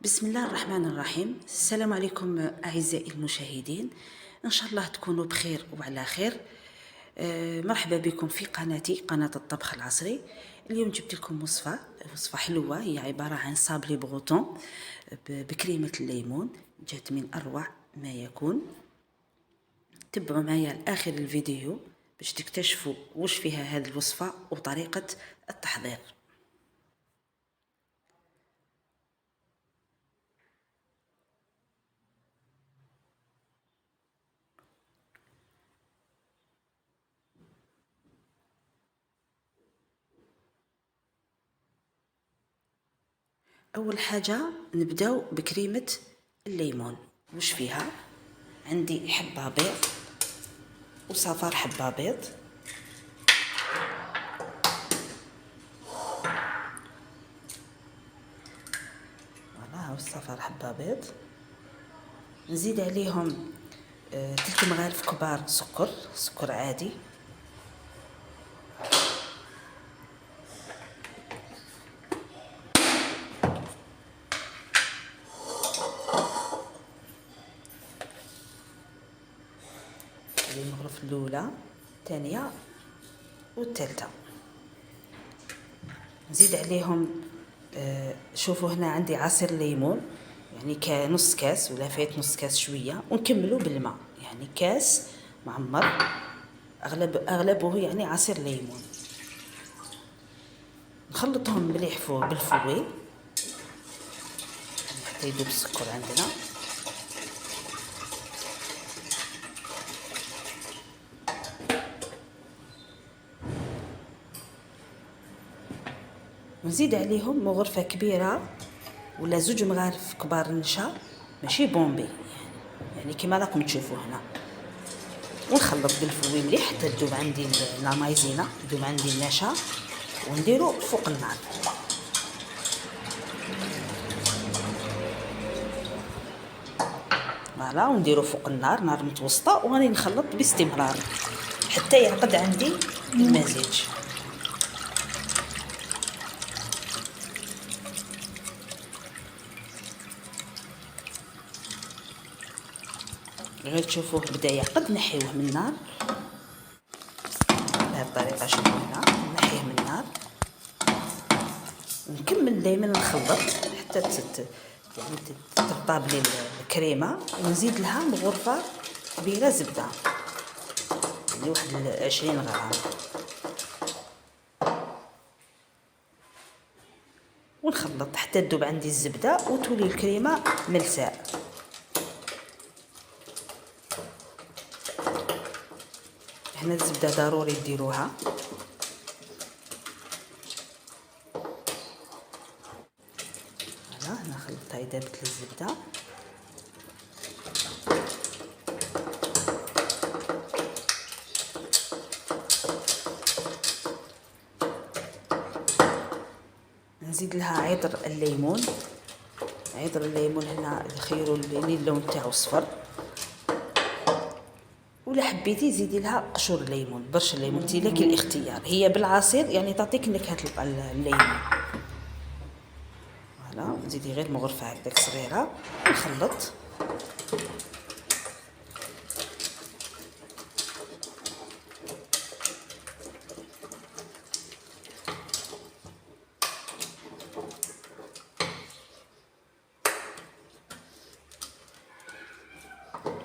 بسم الله الرحمن الرحيم. السلام عليكم أعزائي المشاهدين، إن شاء الله تكونوا بخير وعلى خير. مرحبا بكم في قناتي، قناة الطبخ العصري. اليوم جبت لكم وصفة حلوة، هي عبارة عن صابلي بغوتون بكريمة الليمون. جات من أروع ما يكون. تبعوا معايا لآخر الفيديو باش تكتشفوا وش فيها هذه الوصفة وطريقة التحضير. اول حاجه نبداو بكريمه الليمون. وش فيها؟ عندي حبه بيض وصفار حبه بيض، فوالا هاو الصفار حبه بيض. نزيد عليهم 3 مغارف كبار سكر عادي، هذه المغرف الاولى الثانيه والثالثه. نزيد عليهم شوفوا هنا عندي عصير ليمون، يعني كنص كاس ولا فايت نص كاس شويه، ونكملوا بالماء، يعني كاس معمر اغلبه يعني عصير ليمون. نخلطهم مليح بالفوي حتى يذوب السكر عندنا. ونزيد عليهم مغرفه كبيره ولا 2 مغارف كبار نشا، ماشي بومبي يعني كما راكم تشوفوا هنا. ونخلط بالفوي مليح حتى تذوب عندي لا مايزينا، تذوب عندي النشا، ونديرو فوق النار. فوالا، ونديرو فوق النار، نار متوسطه، وغادي نخلط باستمرار حتى يعقد عندي المزيج. غير تشوفوه بدا يعقد نحيوه من النار بهذه الطريقه. شوفوا هنا نحيه من النار، ونكمل دائما نخلط حتى يعني ترطاب لي الكريمه. ونزيد لها مغرفه كبيره زبده، يعني واحد 20 غرام، ونخلط حتى تذوب عندي الزبده وتولي الكريمه ملساء. هنا الزبده ضروري ديروها. فوالا هنا خلطتها، ذابت الزبده. نزيد لها عطر الليمون. عطر الليمون هنا خيروا لي اللون تاعو صفر، ولا حبيتي زيدي لها قشور الليمون، برش الليمون، انت لك الاختيار. هي بالعصير يعني تعطيك نكهه الليمون. فوالا نزيدي غير مغرفه هكذاك صغيره ونخلط.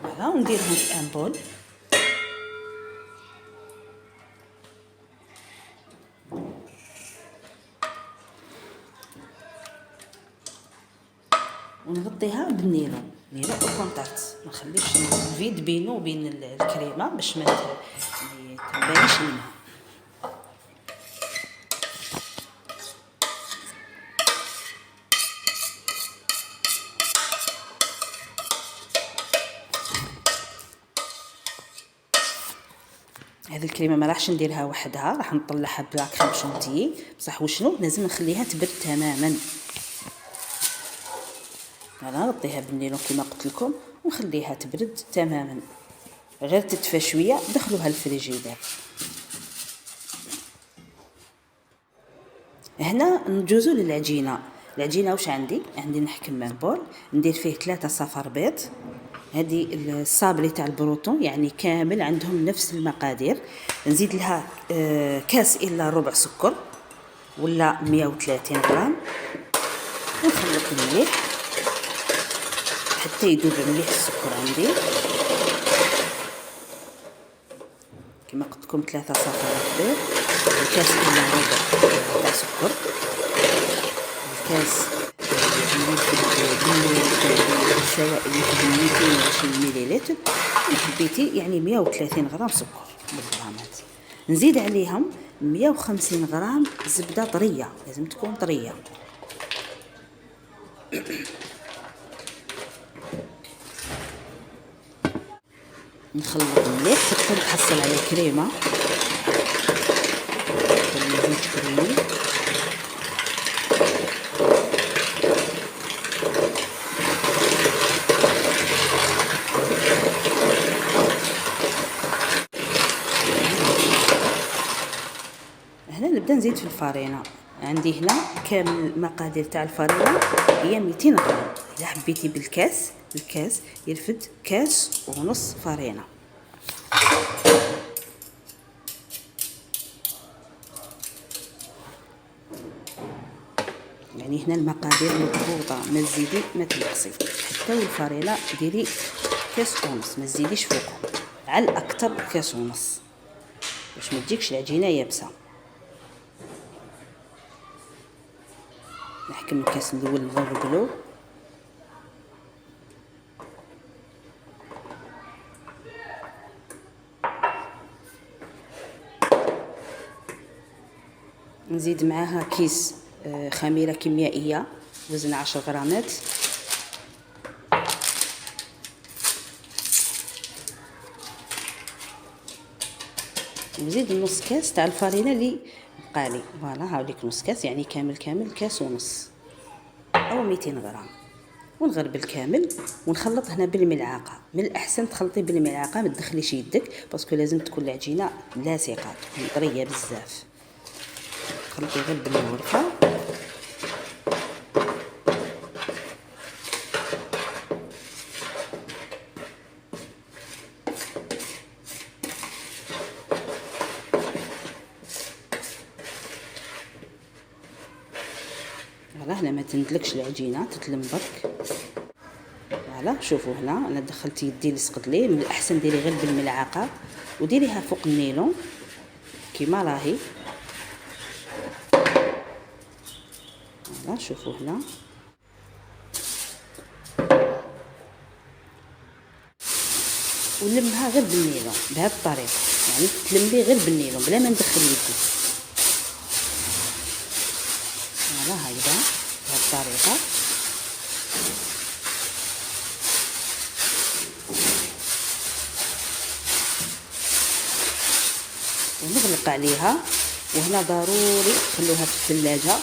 فوالا ونديرهم في ان بول. ونغطيها بالنيلون، نيلون او كونتاكت، ما نخليش الفيد بينه وبين الكريمه باش ما تبانش الماء. هذه الكريمه ما راحش نديرها وحدها، راح نطلعها بلا كريم شونتيي، بصح وشنو لازم نخليها تبرد تماما. فوالا نغطيها بالنيلون كما قلت لكم ونخليها تبرد تماما، غير تدفى شويه دخلوها الفريجيدير. هنا نجوزو للعجينه. العجينه واش عندي نحكم بول ندير فيه 3 صفر بيض. هذه الصابلي تاع البروتون يعني كامل عندهم نفس المقادير. نزيد لها كاس الا ربع سكر ولا 130 غرام، ونخلط مليح حتى يذوب مليح السكر عندي. كما قلت لكم 3 صفارات بيض، الكاس الا ربع تاع سكر، الكاس بالسوائل اللي فيه 220 مليلتر، حبيتي يعني 130 غرام سكر بالغرامات. نزيد عليهم 150 غرام زبده طريه، لازم تكون طريه. نخلط مليح حتى نحصل على كريمه. نزيد كريمه هنا. نبدا نزيد في الفارينه. عندي هنا كامل المقادير تاع الفارينه هي 200 غرام. اذا حبيتي بالكاس، الكاس يرفد كاس ونص فارينه. يعني هنا المقادير مضبوطه، ما تزيدي ما تنقصي. حتى والفارينه ديري كاس ونص، ما تزيديش فوقهم، على الاكثر كاس ونص باش ما تجيكش العجينه يابسه. نحكم الكاس الاول نغربلو، نزيد معاها كيس خميره كيميائيه وزن 10 غرامات، نزيد نص كاس تاع الفارينه اللي بقالي. فوالا هاوليك نص كاس، يعني كامل كاس ونص او 200 غرام، ونغربل كامل ونخلط هنا بالملعقه. من الاحسن تخلطي بالملعقه، ما تدخليش يدك باسكو لازم تكون العجينه لاصقه، تكون طريه بزاف. خلطي غير بالمورفه. فوالا هنا ما تندلكش العجينه، تتلم برك. فوالا شوفوا هنا انا دخلت يدي لصقت ليه. من الاحسن ديري غير بالملعقه وديريها فوق النيلون كيما راهي. فوالا شوفوا هنا ونلمها غير بالنيلون بهذه الطريقه، يعني تلمي غير بالنيلون بلا ما ندخل يدي. فوالا هكذا بهذه الطريقه. ونغلق عليها. وهنا ضروري تخلوها في الثلاجه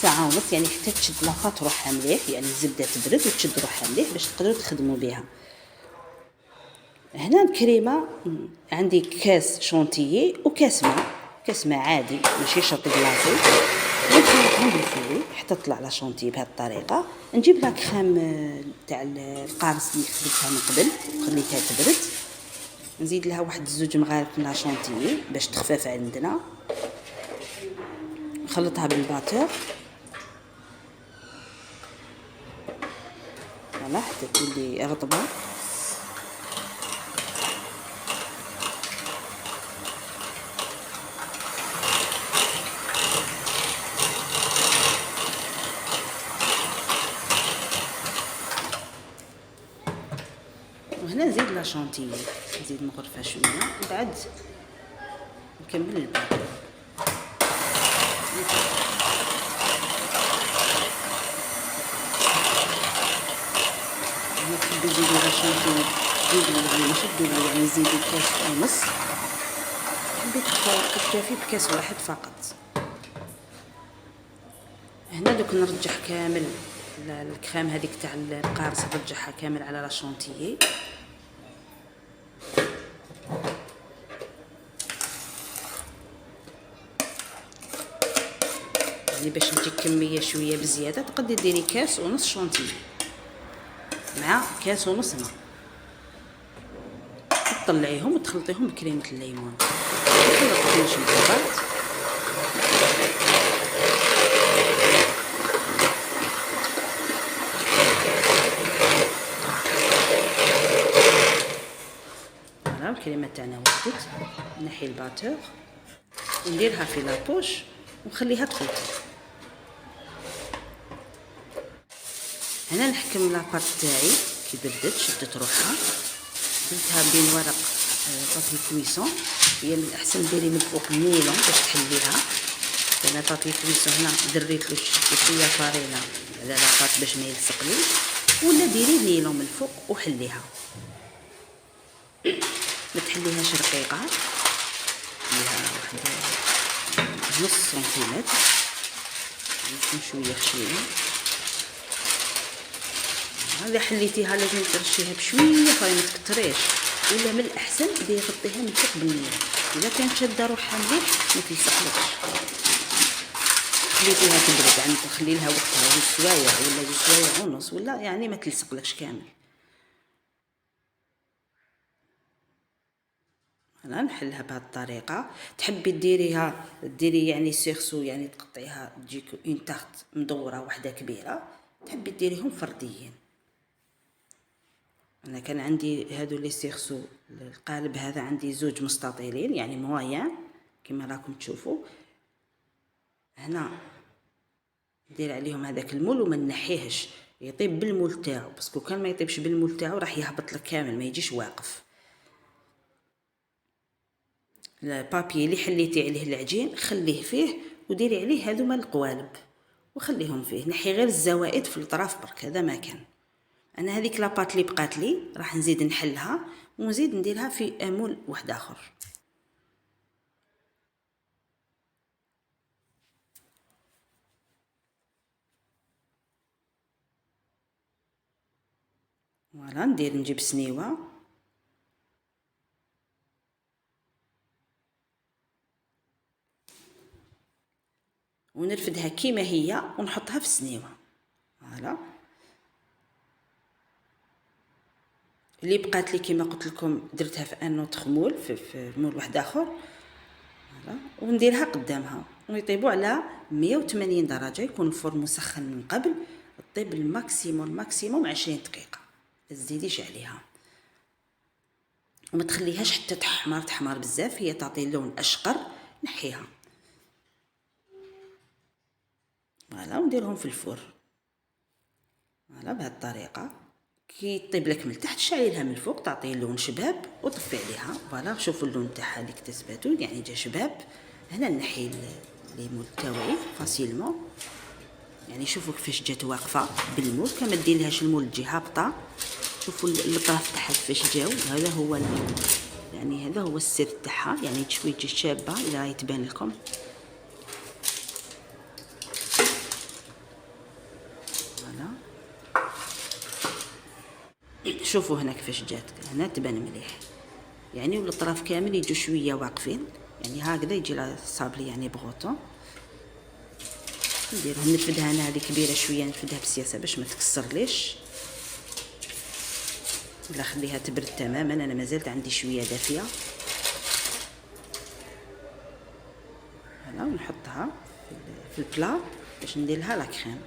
ساعه ونص، يعني حتى تشد لاخاط روحها مليح، يعني الزبده تبرد وتشد روحها مليح باش تقدروا تخدموا بها. هنا الكريمه عندي كاس شونتيي وكاس ماء، كاس ماء عادي ماشي شرط كلاصي، ونخلطهم بالفوي حتى تطلع لا شونتيي بهذه الطريقه. نجيب لا كريم تاع القارص اللي خدمتها من قبل وخليتها تبرد، نزيد لها واحد 2 مغارف لا شونتيي باش تخفف عندنا، نخلطها بالباتور. فوالا حتى تولي رطبه. وهنا نزيد لا شونتيي، نزيد مغرفه شويه وبعد نكمل الباقي. تحبي تزيدي لا شونتيي زيدي، يعني ماشي تديري يعني زيدي كاس ونص، حبيت تكتفي بكاس واحد فقط. هنا دوك نرجع كامل الكريم هذيك تاع القارص، نرجعها كامل على لا شونتيي. يعني باش تجيك كميه شويه بزياده تقدري ديري كاس ونص شونتي مع كاس ونص ماء، تطلعيهم وتخلطيهم بكريمه الليمون، تخلطيهم مع بعض. فوالا الكريمه تاعنا وجدت، نحي الباتور ونديرها في لابوش ونخليها تفوت. هنا نحكم لاباط تاعي كي بردت، شدت روحها، درتها بين ورق بابي كويسون. هي من الاحسن ديري من الفوق النيلون باش تحليها. انا بابي كويسون هنا دريت له شويه فارينه على لاباط باش ما يلصقليش، ولا ديري نيلون من الفوق وحليها. ما تحليهاش رقيقه، خليها واحد نص سنتيمتر يكون شويه خشينه. اذا حليتيها لازم ترشيها بشويه فاي ما تكتريش، ولا من الاحسن ديري غطيها من فوق بالنيل. اذا كانت شاده روحها مليح ما تلصقلكش. خليتيها تبرد عند تخلي لها وقتها جوج سوايع ولا جوج سوايع ونص، ولا يعني ما تلصقلكش كامل. انا نحلها بهذه الطريقه. تحبي ديريها ديري يعني سيرسو، يعني تقطعيها تجيك اون تارت مدوره واحده كبيره، تحبي ديريهم فرديين. انا كان عندي هادو لي سيرسو القالب هذا عندي زوج مستطيلين يعني مويان كما راكم تشوفوا. هنا ندير عليهم هذاك المول وما نحيهش، يطيب بالمول تاعو، باسكو كان ما يطيبش بالمول تاعو راح يهبط لك كامل ما يجيش واقف. البابي اللي حليتي عليه العجين خليه فيه وديري عليه هذوما القوالب وخليهم فيه، نحي غير الزوائد في الطراف برك، هذا ما كان. انا هذيك لاباط اللي بقات لي راح نزيد نحلها ونزيد نديرها في مول واحد اخر. فوالا نجيب سنيوه ونرفدها كيما هي ونحطها في السنيوه. فوالا اللي بقات لي كيما قلت لكم درتها في ان اوتر مول، في مول واحد اخر. فوالا ونديرها قدامها ويطيبوا على 180 درجه، يكون الفرن مسخن من قبل. طيب الماكسيموم 20 دقيقه، ما تزيديش عليها وما تخليهاش حتى تحمر بزاف، هي تعطي لون اشقر. نحيها فوالا ونديرهم في الفرن. فوالا بهذه الطريقه كي طيب لك من تحت شعليها من الفوق تعطي لون شباب وطفي عليها. فوالا شوفوا اللون تاعها اللي اكتسبته يعني جا شباب. هنا نحي الليمون تاوعي فاسيلمون، يعني شوفوا كيفاش جات واقفه بالمول، كما ديرلهاش المول تجي هابطه. شوفوا الاطراف تاعها كيفاش جاو، هذا هو يعني هذا هو السر تاعها، يعني شويه تجي شابه الى راهي تبان لكم. فوالا شوفوا هنا كيفاش جات، هنا تبان مليح يعني، والاطراف كامل يجوا شويه واقفين يعني هكذا يجي صابلي يعني بغوطون. نديرها نفدها انا هذه كبيره شويه، نفدها بسياسه باش ما تكسرليش، ولا خليها تبرد تماما. انا مازالت عندي شويه دافيه. هنا ونحطها في البلا باش ندير لها لا كريم،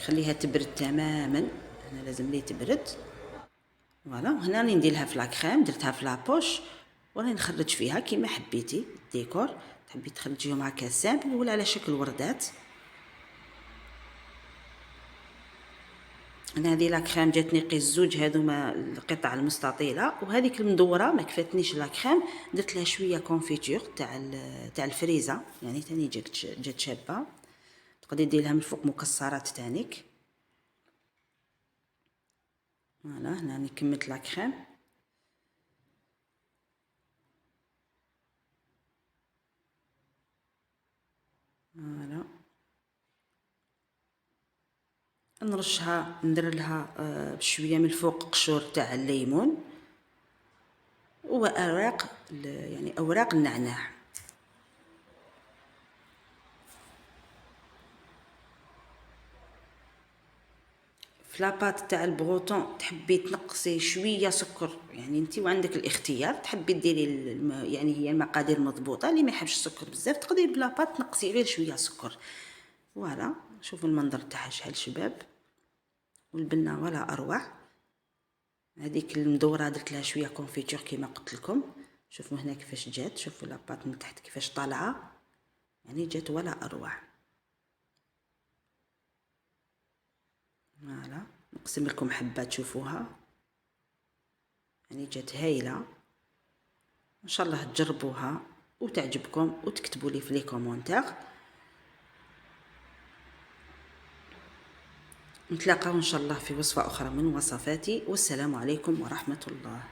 خليها تبرد تماما. انا لازم لي تبرد. فوالا هنا راني ندير لها في لا كريم، درتها في لابوش وراني نخرج فيها كيما حبيتي الديكور. تحبي تخرجيهم هكا سامبل ولا على شكل وردات. انا هذه لا كريم جاتني قيس زوج هذوما القطع المستطيله، وهذيك المدوره ما كفاتنيش لا كريم، درت لها شويه كونفيتور تاع الفريزه يعني تاني جات شابه. تقدري ديري لها من الفوق مكسرات تانيك. فوالا هنا راني كملت لا كريم. فوالا نرشها ندير لها بشويه من الفوق قشور تاع الليمون واوراق يعني اوراق النعناع. في لاباط تاع البغوطون تحبي تنقصي شويه سكر، يعني انت وعندك الاختيار، تحبي ديري يعني هي المقادير مضبوطه. اللي ما يحبش السكر بزاف تقدري بلاباط تنقصي غير شويه سكر. فوالا شوفوا المنظر تاعها شحال شباب، والبنه ولا اروع. هذيك المدوره درت لها شويه كونفيتور كيما قلت لكم. شوفوا هنا كيفاش جات، شوفوا لاباط من تحت كيفاش طالعه، يعني جات ولا اروع. فوالا نقسم لكم حبه تشوفوها، يعني جات هايله. ان شاء الله تجربوها وتعجبكم وتكتبوا لي في لي كومونتير. نتلاقاو ان شاء الله في وصفه اخرى من وصفاتي، والسلام عليكم ورحمه الله.